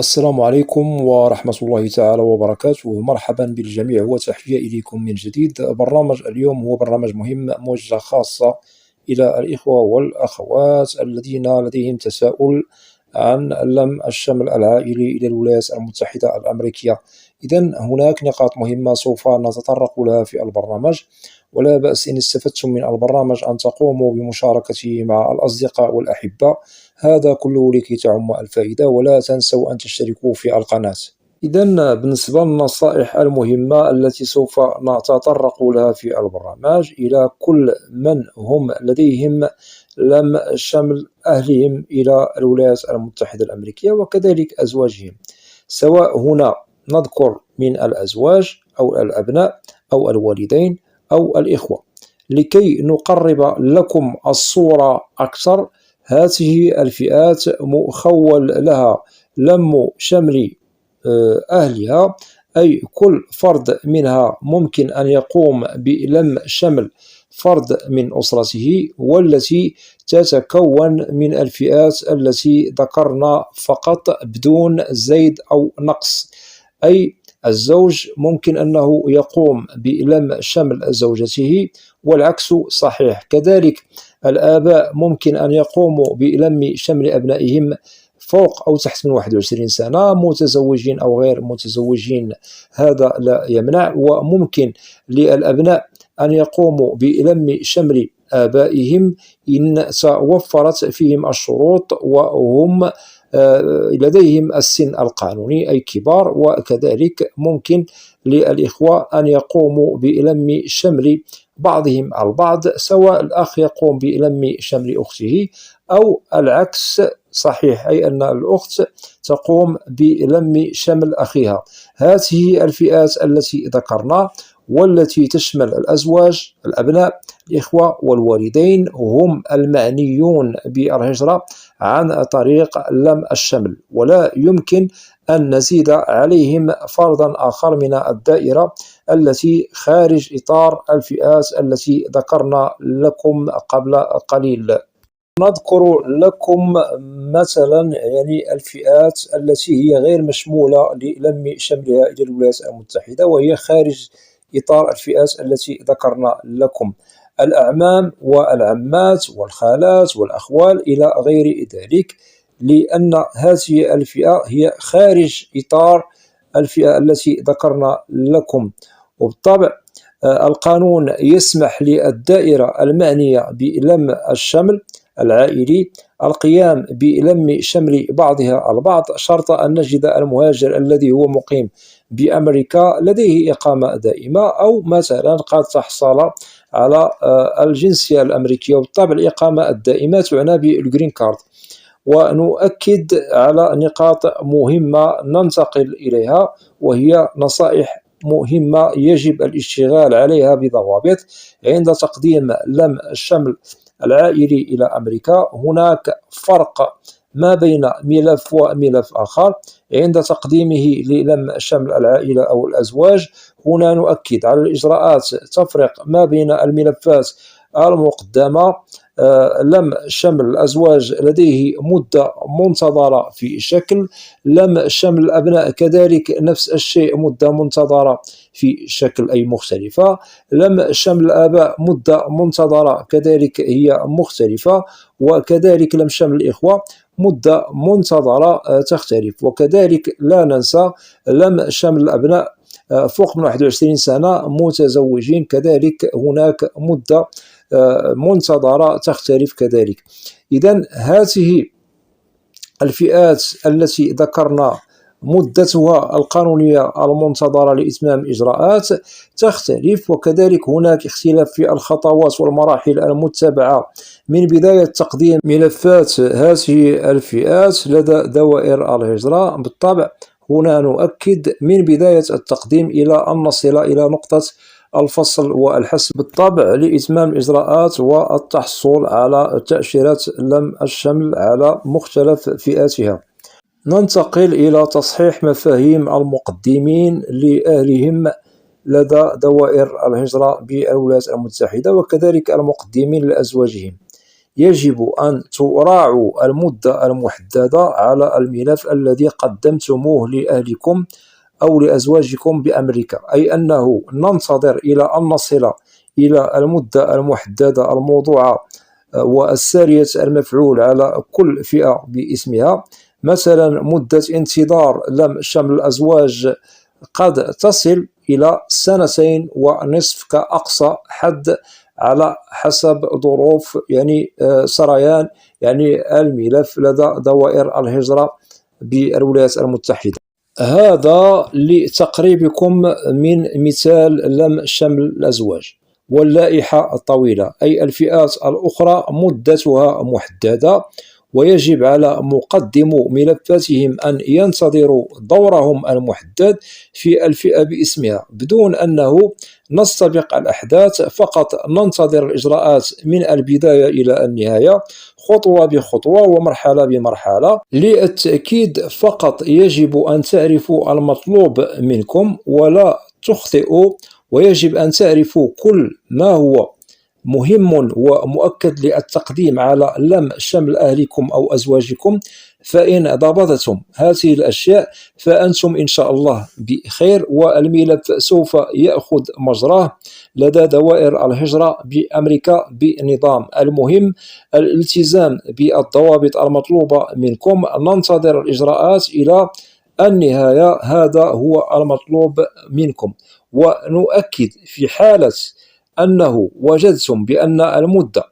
السلام عليكم ورحمة الله تعالى وبركاته. مرحبا بالجميع وتحية إليكم من جديد. برنامج اليوم هو برنامج مهم موجه خاصة إلى الإخوة والأخوات الذين لديهم تساؤل عن لم الشمل العائلي إلى الولايات المتحدة الأمريكية. إذن هناك نقاط مهمة سوف نتطرق لها في البرنامج، ولا بأس إن استفدتم من البرنامج أن تقوموا بمشاركته مع الأصدقاء والأحبة، هذا كله لكي تعم الفائدة. ولا تنسوا أن تشتركوا في القناة. إذن بالنسبة للنصائح المهمة التي سوف نتطرق لها في البرنامج إلى كل من هم لديهم لم شمل أهلهم إلى الولايات المتحدة الأمريكية وكذلك أزواجهم، سواء هنا نذكر من الأزواج أو الأبناء أو الوالدين أو الإخوة، لكي نقرب لكم الصورة أكثر. هذه الفئات مخول لها لم شمل أهلها، أي كل فرد منها ممكن أن يقوم بلم شمل فرد من أسرته، والتي تتكون من الفئات التي ذكرنا فقط بدون زيد أو نقص. أي الزوج ممكن أنه يقوم بلم شمل زوجته والعكس صحيح، كذلك الآباء ممكن أن يقوموا بلم شمل أبنائهم فوق أو تحت من 21 سنة، متزوجين أو غير متزوجين هذا لا يمنع. وممكن للأبناء أن يقوموا بلم شمل آبائهم إن توفرت فيهم الشروط وهم لديهم السن القانوني أي كبار. وكذلك ممكن للإخوة أن يقوموا بلم شمل بعضهم البعض، سواء الأخ يقوم بلم شمل أخته أو العكس صحيح، أي أن الأخت تقوم بلم شمل أخيها. هذه الفئات التي ذكرنا والتي تشمل الأزواج، الأبناء، الإخوة والوالدين هم المعنيون بالهجرة عن طريق لم الشمل، ولا يمكن أن نزيد عليهم فردا آخر من الدائرة التي خارج إطار الفئات التي ذكرنا لكم قبل قليل. نذكر لكم مثلا الفئات التي هي غير مشمولة للم شملها إلى الولايات المتحدة وهي خارج إطار الفئات التي ذكرنا لكم: الأعمام والعمات والخالات والأخوال إلى غير ذلك، لأن هذه الفئة هي خارج إطار الفئة التي ذكرنا لكم. وبالطبع القانون يسمح للدائرة المعنية بلم الشمل العائلي القيام بلم شمل بعضها البعض، شرط أن نجد المهاجر الذي هو مقيم بأمريكا لديه إقامة دائمة، أو مثلا قد تحصل على الجنسية الأمريكية. وبالطبع الإقامة الدائمة تعنى بالجرين كارد. ونؤكد على نقاط مهمة ننتقل إليها، وهي نصائح مهمة يجب الاشتغال عليها بضوابط عند تقديم لم الشمل العائلي إلى أمريكا. هناك فرق ما بين ملف وملف آخر. عند تقديمه للم شمل العائلة أو الأزواج، هنا نؤكد على الإجراءات تفرق ما بين الملفات المقدمة. لم شمل الأزواج لديه مدة منتظرة في شكل، لم شمل الأبناء كذلك نفس الشيء مدة منتظرة في شكل أي مختلفة. لم شمل الآباء مدة منتظرة كذلك هي مختلفة، وكذلك لم شمل الإخوة مدة منتظرة تختلف. وكذلك لا ننسى لم شمل الأبناء فوق من 21 سنة متزوجين، كذلك هناك مدة منتظرة تختلف كذلك. إذن هذه الفئات التي ذكرنا مدتها القانونية المنتظرة لإتمام إجراءات تختلف، وكذلك هناك اختلاف في الخطوات والمراحل المتبعة من بداية تقديم ملفات هذه الفئات لدى دوائر الهجرة. بالطبع هنا نؤكد من بداية التقديم إلى أن نصل إلى نقطة الفصل والحسم بالطبع لإتمام الإجراءات والتحصل على تأشيرة لم الشمل على مختلف فئاتها. ننتقل إلى تصحيح مفاهيم المقدمين لأهلهم لدى دوائر الهجرة بالولايات المتحدة، وكذلك المقدمين لأزواجهم. يجب أن تراعوا المدة المحددة على الملف الذي قدمتموه لأهلكم أو لأزواجكم بأمريكا، أي أنه ننتظر إلى أن نصل إلى المدة المحددة الموضوعة والسارية المفعول على كل فئة باسمها. مثلا مدة انتظار لم شمل الأزواج قد تصل إلى 2.5 كأقصى حد على حسب ظروف سريان الملف لدى دوائر الهجرة بالولايات المتحدة. هذا لتقريبكم من مثال لم شمل الأزواج. واللائحة الطويلة أي الفئات الأخرى مدتها محددة، ويجب على مقدم ملفاتهم أن ينتظروا دورهم المحدد في الفئة باسمها بدون أنه نستبق الأحداث، فقط ننتظر الإجراءات من البداية إلى النهاية خطوة بخطوة ومرحلة بمرحلة. للتأكيد فقط يجب أن تعرفوا المطلوب منكم ولا تخطئوا، ويجب أن تعرفوا كل ما هو مهم ومؤكد للتقديم على لم شمل أهلكم أو أزواجكم. فإن ضبطتم هذه الأشياء فأنتم إن شاء الله بخير، والملف سوف يأخذ مجراه لدى دوائر الهجرة بأمريكا بنظام. المهم الالتزام بالضوابط المطلوبة منكم، ننتظر الإجراءات إلى النهاية، هذا هو المطلوب منكم. ونؤكد في حالة أنه وجدتم بأن المدة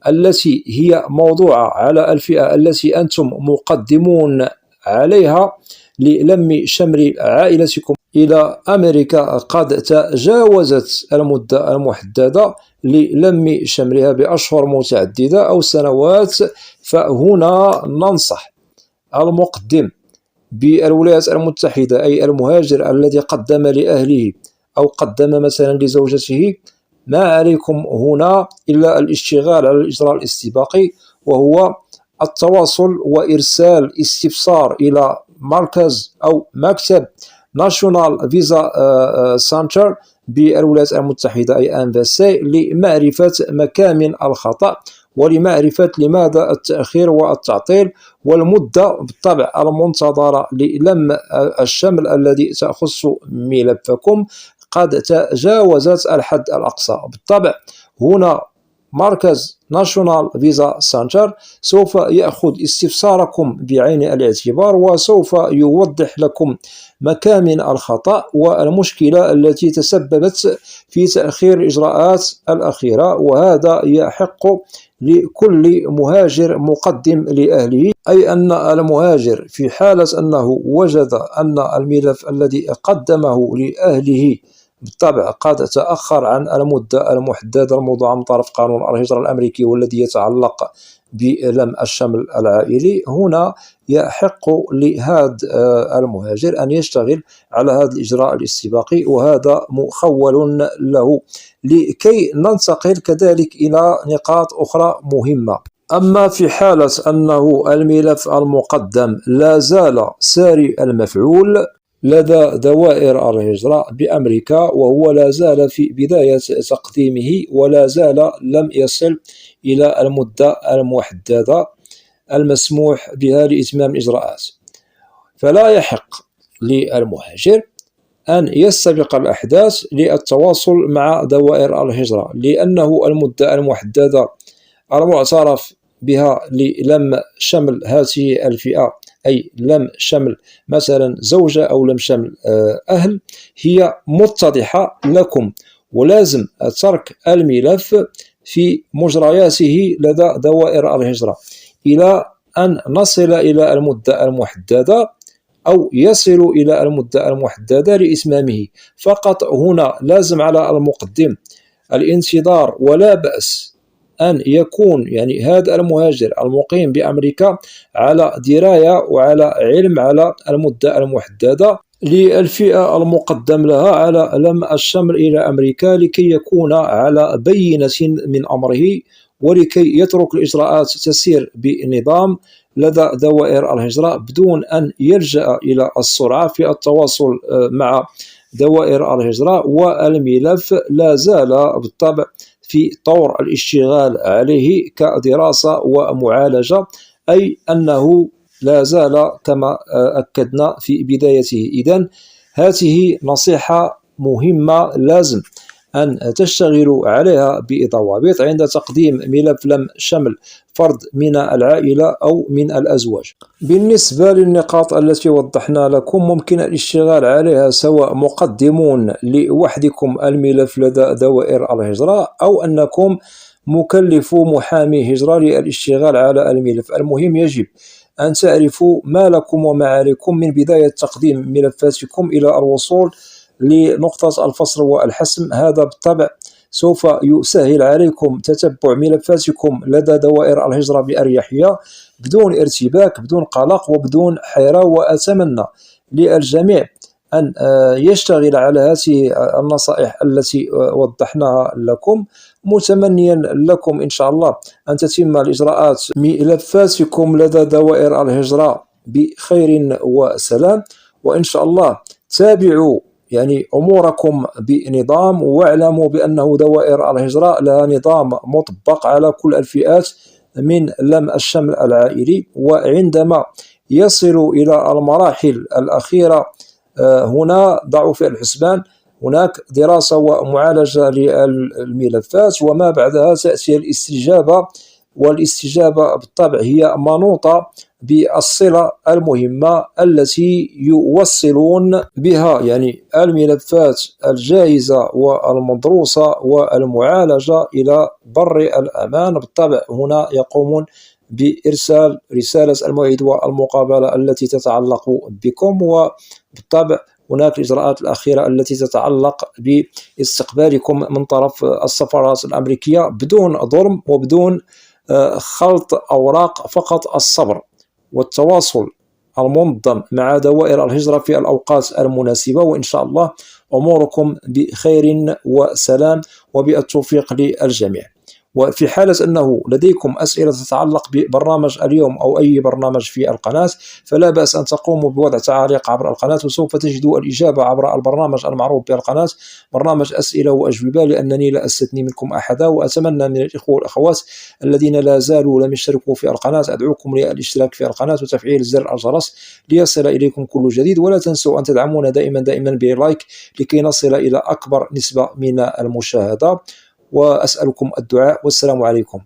التي هي موضوعة على الفئة التي أنتم مقدمون عليها للم شمل عائلتكم إلى أمريكا قد تجاوزت المدة المحددة للم شملها بأشهر متعددة أو سنوات، فهنا ننصح المقدم بالولايات المتحدة أي المهاجر الذي قدم لأهله أو قدم مثلا لزوجته، ما عليكم هنا إلا الاشتغال على الإجراء الاستباقي، وهو التواصل وإرسال استفسار إلى مركز أو مكتب ناشونال فيزا سنتر بالولايات المتحدة أي أمباسي لمعرفة مكامن الخطأ ولمعرفة لماذا التأخير والتعطيل. والمدة بالطبع المنتظرة للم الشمل الذي تخص ملفكم قد تجاوزت الحد الأقصى. بالطبع هنا مركز ناشونال فيزا سنتر سوف يأخذ استفساركم بعين الاعتبار، وسوف يوضح لكم مكامن الخطأ والمشكلة التي تسببت في تأخير الإجراءات الأخيرة. وهذا يحق لكل مهاجر مقدم لأهله، أي أن المهاجر في حالة أنه وجد أن الملف الذي قدمه لأهله بالطبع قد تأخر عن المدة المحددة الموضوعة من طرف قانون الهجرة الأمريكي والذي يتعلق بلم الشمل العائلي، هنا يحق لهذا المهاجر أن يشتغل على هذا الإجراء الاستباقي، وهذا مخول له. لكي ننتقل كذلك إلى نقاط أخرى مهمة. أما في حالة أنه الملف المقدم لا زال ساري المفعول لدى دوائر الهجرة بأمريكا، وهو لا زال في بداية تقديمه ولا زال لم يصل إلى المدة المحددة المسموح بها لإتمام الإجراءات، فلا يحق للمهاجر أن يستبق الأحداث للتواصل مع دوائر الهجرة، لأنه المدة المحددة المعترف بها للم شمل هذه الفئة أي لم شمل مثلا زوجة أو لم شمل أهل هي متضحة لكم، ولازم ترك الملف في مجرياته لدى دوائر الهجرة إلى أن نصل إلى المدة المحددة أو يصل إلى المدة المحددة لإتمامه. فقط هنا لازم على المقدم الانتظار، ولا بأس أن يكون هذا المهاجر المقيم بأمريكا على دراية وعلى علم على المدة المحددة للفئة المقدم لها على لم الشمل إلى أمريكا، لكي يكون على بينة من أمره، ولكي يترك الإجراءات تسير بنظام لدى دوائر الهجرة بدون أن يلجأ إلى السرعة في التواصل مع دوائر الهجرة. والملف لا زال بالطبع في طور الاشتغال عليه كدراسة ومعالجة، أي أنه لا زال كما أكدنا في بدايته. إذن هذه نصيحة مهمة لازم أن تشتغلوا عليها بضوابط عند تقديم ملف لم شمل فرد من العائلة أو من الأزواج. بالنسبة للنقاط التي وضحنا لكم، ممكن الاشتغال عليها سواء مقدمون لوحدكم الملف لدى دوائر الهجرة أو أنكم مكلفو محامي هجرة للاشتغال على الملف. المهم يجب أن تعرفوا ما لكم وما عليكم من بداية تقديم ملفاتكم إلى الوصول لنقطة الفصل والحسم. هذا بالطبع سوف يسهل عليكم تتبع ملفاتكم لدى دوائر الهجرة بأريحية بدون ارتباك، بدون قلق وبدون حيرة. وأتمنى للجميع أن يشتغل على هذه النصائح التي وضحناها لكم، متمنيا لكم إن شاء الله أن تتم الإجراءات ملفاتكم لدى دوائر الهجرة بخير وسلام. وإن شاء الله تابعوا أموركم بنظام، واعلموا بأنه دوائر الهجرة لها نظام مطبق على كل الفئات من لم الشمل العائلي. وعندما يصلوا إلى المراحل الأخيرة هنا ضعوا في الحسبان، هناك دراسة ومعالجة للملفات، وما بعدها تأتي الاستجابة، والاستجابة بالطبع هي منوطة بالصلة المهمة التي يوصلون بها الملفات الجاهزة والمدروسة والمعالجة إلى بر الأمان. بالطبع هنا يقومون بإرسال رسالة الموعد والمقابلة التي تتعلق بكم، وبالطبع هناك الإجراءات الأخيرة التي تتعلق باستقبالكم من طرف السفارات الأمريكية بدون ظلم وبدون خلط أوراق، فقط الصبر والتواصل المنظم مع دوائر الهجرة في الأوقات المناسبة. وإن شاء الله أموركم بخير وسلام وبالتوفيق للجميع. وفي حالة أنه لديكم أسئلة تتعلق ببرنامج اليوم أو أي برنامج في القناة، فلا بأس أن تقوموا بوضع تعاليق عبر القناة، وسوف تجدوا الإجابة عبر البرنامج المعروف بالقناة، برنامج أسئلة وأجوبة، لأنني لا أستثني منكم أحدا. وأتمنى من الإخوة والأخوات الذين لا زالوا لم يشتركوا في القناة، أدعوكم للاشتراك في القناة وتفعيل زر الجرس ليصل إليكم كل جديد. ولا تنسوا أن تدعمونا دائما بلايك لكي نصل إلى أكبر نسبة من المشاهدة. وأسألكم الدعاء، والسلام عليكم.